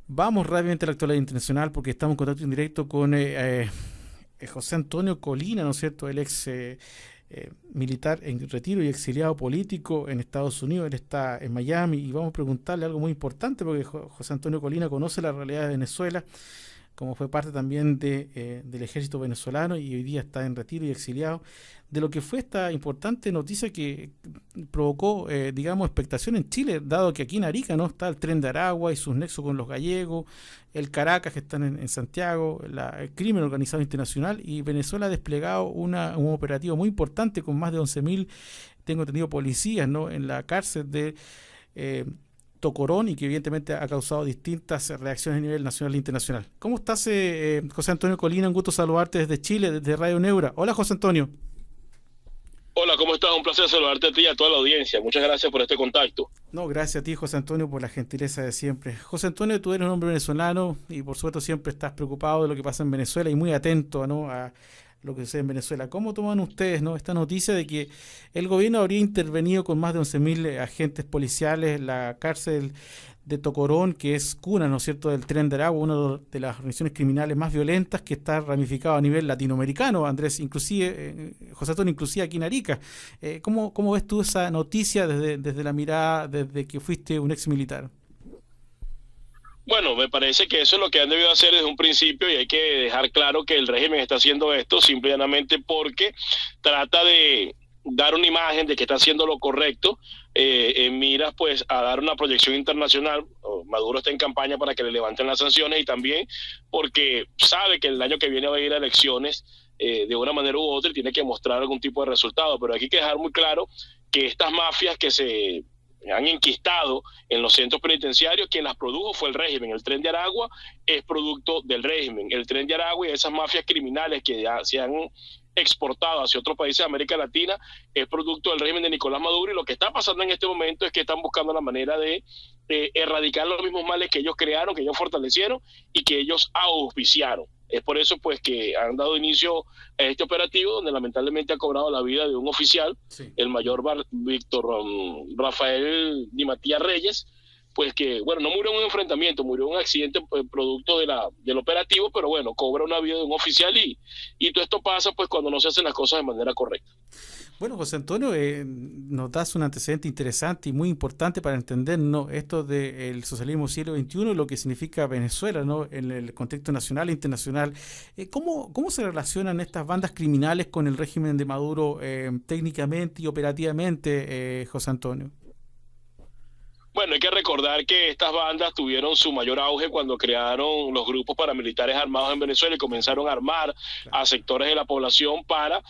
Vamos rápidamente a la actualidad internacional porque estamos en contacto en directo con José Antonio Colina, ¿no es cierto? El ex militar en retiro y exiliado político en Estados Unidos. Él está en Miami y vamos a preguntarle algo muy importante porque José Antonio Colina conoce la realidad de Venezuela, como fue parte también del ejército venezolano y hoy día está en retiro y exiliado, de lo que fue esta importante noticia que provocó, digamos, expectación en Chile, dado que aquí en Arica no está el Tren de Aragua y sus nexos con los gallegos, el Caracas que están en Santiago, el crimen organizado internacional, y Venezuela ha desplegado un operativo muy importante con más de 11.000, tengo entendido, policías, ¿no?, en la cárcel de eh, Tocorón, y que evidentemente ha causado distintas reacciones a nivel nacional e internacional. ¿Cómo estás, José Antonio Colina? Un gusto saludarte desde Chile, desde Radio Neura. Hola, José Antonio. Hola, ¿cómo estás? Un placer saludarte a ti y a toda la audiencia. Muchas gracias por este contacto. No, gracias a ti, José Antonio, por la gentileza de siempre. José Antonio, tú eres un hombre venezolano y por supuesto siempre estás preocupado de lo que pasa en Venezuela y muy atento, ¿no?, a lo que sucede en Venezuela. ¿Cómo toman ustedes, ¿no?, esta noticia de que el gobierno habría intervenido con más de 11.000 agentes policiales en la cárcel de Tocorón, que es cuna, ¿no es cierto?, del Tren de Aragua, una de las organizaciones criminales más violentas que está ramificado a nivel latinoamericano, Andrés, inclusive, José Antonio, inclusive aquí en Arica? ¿Cómo ves tú esa noticia desde la mirada, desde que fuiste un ex militar? Bueno, me parece que eso es lo que han debido hacer desde un principio y hay que dejar claro que el régimen está haciendo esto simplemente porque trata de dar una imagen de que está haciendo lo correcto en miras pues a dar una proyección internacional. Maduro está en campaña para que le levanten las sanciones y también porque sabe que el año que viene va a ir a elecciones de una manera u otra y tiene que mostrar algún tipo de resultado, pero aquí hay que dejar muy claro que estas mafias que se han enquistado en los centros penitenciarios, quien las produjo fue el régimen. El Tren de Aragua es producto del régimen. El Tren de Aragua y esas mafias criminales que ya se han exportado hacia otros países de América Latina es producto del régimen de Nicolás Maduro, y lo que está pasando en este momento es que están buscando la manera de erradicar los mismos males que ellos crearon, que ellos fortalecieron y que ellos auspiciaron. Es por eso pues que han dado inicio a este operativo donde lamentablemente ha cobrado la vida de un oficial, Sí. el mayor Víctor Rafael Di Matías Reyes, pues que, bueno, no murió en un enfrentamiento, murió en un accidente pues, producto del operativo, pero bueno, cobra una vida de un oficial y todo esto pasa pues cuando no se hacen las cosas de manera correcta. Bueno, José Antonio, nos das un antecedente interesante y muy importante para entender, ¿no?, esto del socialismo siglo XXI y lo que significa Venezuela, ¿no?, en el contexto nacional e internacional. ¿Cómo se relacionan estas bandas criminales con el régimen de Maduro técnicamente y operativamente, José Antonio? Bueno, hay que recordar que estas bandas tuvieron su mayor auge cuando crearon los grupos paramilitares armados en Venezuela y comenzaron a armar Claro. a sectores de la población para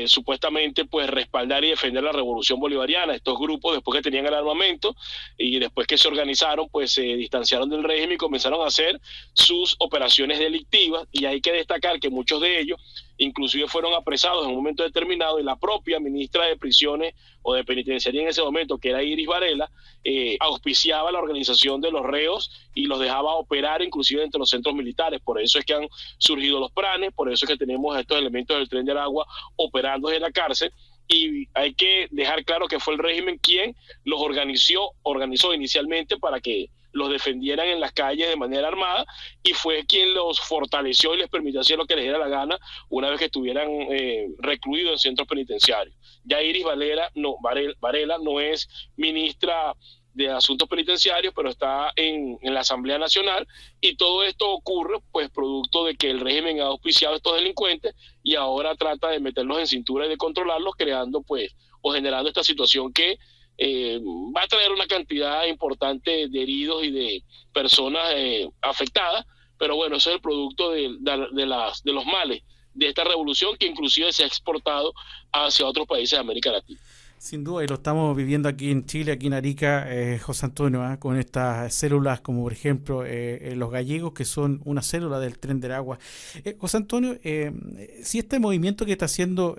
supuestamente pues respaldar y defender la revolución bolivariana. Estos grupos, después que tenían el armamento y después que se organizaron, pues se distanciaron del régimen y comenzaron a hacer sus operaciones delictivas, y hay que destacar que muchos de ellos inclusive fueron apresados en un momento determinado, y la propia ministra de Prisiones o de Penitenciaría en ese momento, que era Iris Varela, auspiciaba la organización de los reos y los dejaba operar inclusive entre los centros militares. Por eso es que han surgido los planes, por eso es que tenemos estos elementos del Tren de Aragua operando desde la cárcel, y hay que dejar claro que fue el régimen quien los organizó inicialmente para que los defendieran en las calles de manera armada, y fue quien los fortaleció y les permitió hacer lo que les diera la gana una vez que estuvieran recluidos en centros penitenciarios. Ya Iris Varela no es ministra de Asuntos Penitenciarios, pero está en la Asamblea Nacional, y todo esto ocurre pues producto de que el régimen ha auspiciado a estos delincuentes y ahora trata de meterlos en cintura y de controlarlos, creando pues o generando esta situación que va a traer una cantidad importante de heridos y de personas afectadas, pero bueno, eso es el producto de los males de esta revolución que inclusive se ha exportado hacia otros países de América Latina. Sin duda, y lo estamos viviendo aquí en Chile, aquí en Arica, José Antonio, con estas células como por ejemplo los gallegos, que son una célula del Tren del Agua. José Antonio, si este movimiento que está haciendo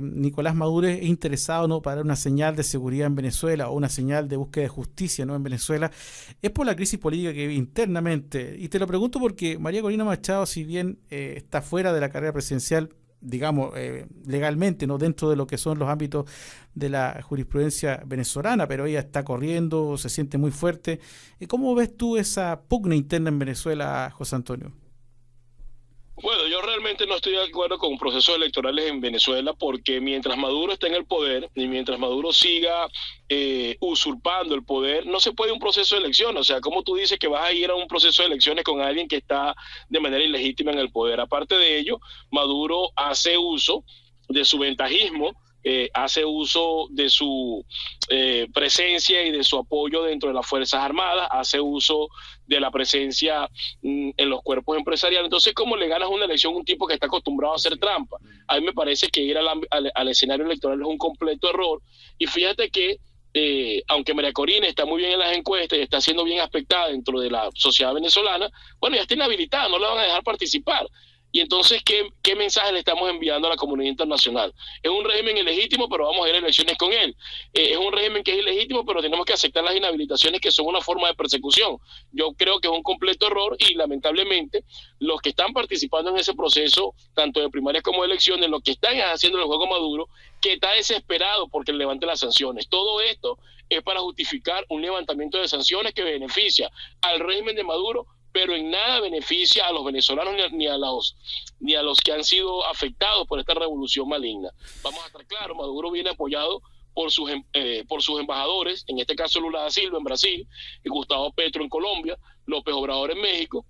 Nicolás Maduro es interesado, ¿no?, para dar una señal de seguridad en Venezuela o una señal de búsqueda de justicia, ¿no?, en Venezuela, es por la crisis política que vive internamente. Y te lo pregunto porque María Corina Machado, si bien está fuera de la carrera presidencial, digamos, legalmente, no dentro de lo que son los ámbitos de la jurisprudencia venezolana, pero ella está corriendo, se siente muy fuerte. ¿Cómo ves tú esa pugna interna en Venezuela, José Antonio? Bueno, yo realmente no estoy de acuerdo con procesos electorales en Venezuela porque mientras Maduro está en el poder y mientras Maduro siga usurpando el poder, no se puede un proceso de elecciones. O sea, ¿cómo tú dices que vas a ir a un proceso de elecciones con alguien que está de manera ilegítima en el poder? Aparte de ello, Maduro hace uso de su ventajismo, hace uso de su presencia y de su apoyo dentro de las Fuerzas Armadas, hace uso de la presencia en los cuerpos empresariales. Entonces, ¿cómo le ganas una elección a un tipo que está acostumbrado a hacer trampa? A mí me parece que ir al escenario electoral es un completo error. Y fíjate que aunque María Corina está muy bien en las encuestas y está siendo bien aspectada dentro de la sociedad venezolana, bueno, ya está inhabilitada, no la van a dejar participar. Y entonces, ¿qué mensaje le estamos enviando a la comunidad internacional? Es un régimen ilegítimo, pero vamos a ir a elecciones con él. Es un régimen que es ilegítimo, pero tenemos que aceptar las inhabilitaciones que son una forma de persecución. Yo creo que es un completo error y lamentablemente los que están participando en ese proceso, tanto de primarias como de elecciones, lo que están haciendo el juego Maduro, que está desesperado porque le levante las sanciones. Todo esto es para justificar un levantamiento de sanciones que beneficia al régimen de Maduro, pero en nada beneficia a los venezolanos ni a los que han sido afectados por esta revolución maligna. Vamos a estar claros, Maduro viene apoyado por sus embajadores, en este caso Lula da Silva en Brasil, y Gustavo Petro en Colombia, López Obrador en México,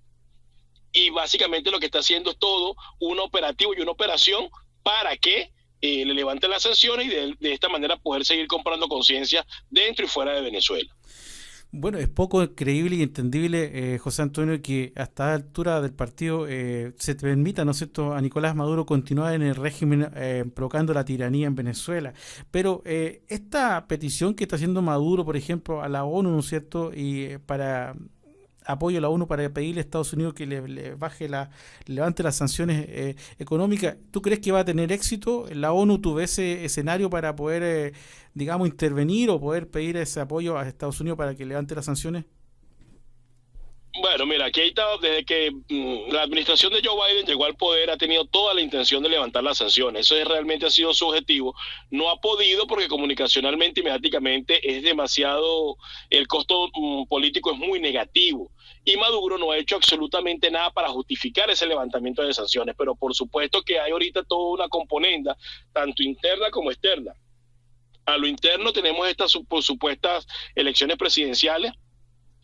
y básicamente lo que está haciendo es todo un operativo y una operación para que le levanten las sanciones y de esta manera poder seguir comprando conciencia dentro y fuera de Venezuela. Bueno, es poco creíble y entendible, José Antonio, que a esta altura del partido se permita, ¿no es cierto?, a Nicolás Maduro continuar en el régimen provocando la tiranía en Venezuela. Pero esta petición que está haciendo Maduro, por ejemplo, a la ONU, ¿no es cierto?, y para apoyo a la ONU para pedirle a Estados Unidos que le levante las sanciones económicas. ¿Tú crees que va a tener éxito? ¿La ONU tuvo ese escenario para poder, digamos, intervenir o poder pedir ese apoyo a Estados Unidos para que levante las sanciones? Bueno, mira, aquí está, desde que la administración de Joe Biden llegó al poder, ha tenido toda la intención de levantar las sanciones. Eso realmente ha sido su objetivo. No ha podido porque comunicacionalmente y mediáticamente es demasiado, el costo político es muy negativo. Y Maduro no ha hecho absolutamente nada para justificar ese levantamiento de sanciones. Pero por supuesto que hay ahorita toda una componenda, tanto interna como externa. A lo interno tenemos estas supuestas elecciones presidenciales,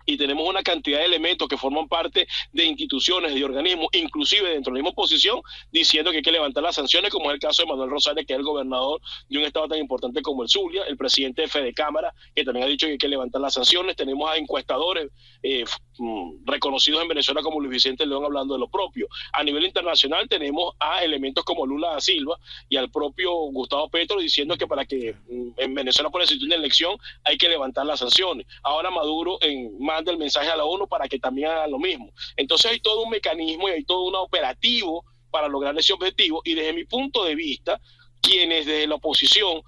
y tenemos una cantidad de elementos que forman parte de instituciones y organismos, inclusive dentro de la misma oposición, diciendo que hay que levantar las sanciones, como es el caso de Manuel Rosales, que es el gobernador de un estado tan importante como el Zulia, el presidente de Fede Cámara, que también ha dicho que hay que levantar las sanciones. Tenemos a encuestadores reconocidos en Venezuela como Luis Vicente León hablando de lo propio. A nivel internacional tenemos a elementos como Lula da Silva y al propio Gustavo Petro diciendo que para que en Venezuela pueda existir una elección hay que levantar las sanciones. Ahora Maduro manda el mensaje a la ONU para que también hagan lo mismo. Entonces hay todo un mecanismo y hay todo un operativo para lograr ese objetivo, y desde mi punto de vista, quienes desde la oposición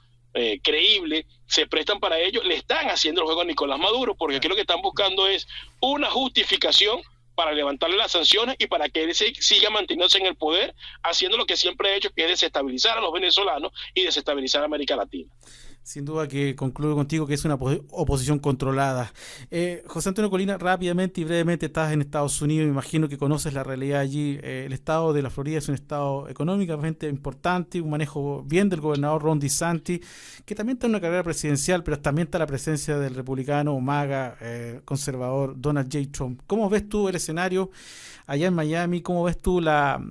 creíble se prestan para ello, le están haciendo el juego a Nicolás Maduro, porque aquí lo que están buscando es una justificación para levantarle las sanciones y para que él siga manteniéndose en el poder, haciendo lo que siempre ha hecho, que es desestabilizar a los venezolanos y desestabilizar a América Latina. Sin duda que concluyo contigo que es una oposición controlada. José Antonio Colina, rápidamente y brevemente, estás en Estados Unidos, me imagino que conoces la realidad allí. El estado de la Florida es un estado económicamente importante, un manejo bien del gobernador Ron DeSantis, que también está en una carrera presidencial, pero también está la presencia del republicano MAGA conservador Donald J. Trump. ¿Cómo ves tú el escenario allá en Miami? ¿Cómo ves tú la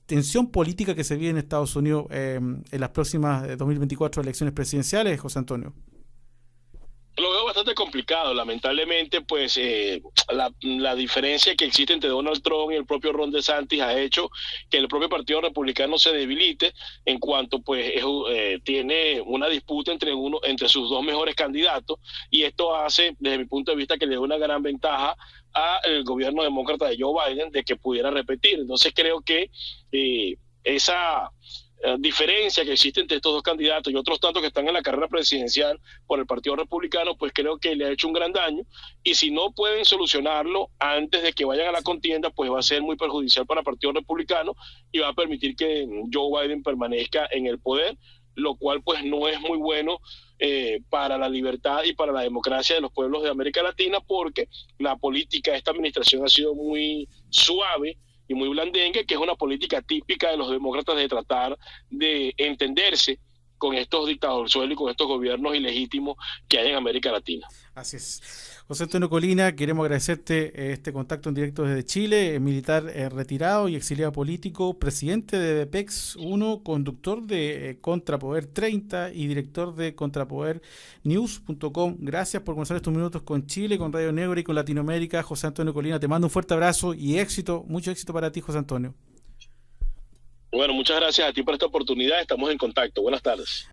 tensión política que se vive en Estados Unidos en las próximas 2024 elecciones presidenciales, José Antonio? Lo veo bastante complicado, lamentablemente, pues la diferencia que existe entre Donald Trump y el propio Ron DeSantis ha hecho que el propio Partido Republicano se debilite en cuanto pues tiene una disputa entre sus dos mejores candidatos, y esto hace, desde mi punto de vista, que le dé una gran ventaja al gobierno demócrata de Joe Biden de que pudiera repetir. Entonces creo que esa diferencia que existe entre estos dos candidatos y otros tantos que están en la carrera presidencial por el Partido Republicano, pues creo que le ha hecho un gran daño, y si no pueden solucionarlo antes de que vayan a la contienda, pues va a ser muy perjudicial para el Partido Republicano y va a permitir que Joe Biden permanezca en el poder, lo cual pues no es muy bueno para la libertad y para la democracia de los pueblos de América Latina, porque la política de esta administración ha sido muy suave y muy blandengue, que es una política típica de los demócratas de tratar de entenderse con estos dictadores y con estos gobiernos ilegítimos que hay en América Latina. Así es. José Antonio Colina, queremos agradecerte este contacto en directo desde Chile, militar retirado y exiliado político, presidente de BPEX 1, conductor de Contrapoder 30 y director de contrapodernews.com. Gracias por conversar estos minutos con Chile, con Radio Negro y con Latinoamérica. José Antonio Colina, te mando un fuerte abrazo y éxito, mucho éxito para ti, José Antonio. Bueno, muchas gracias a ti por esta oportunidad. Estamos en contacto. Buenas tardes.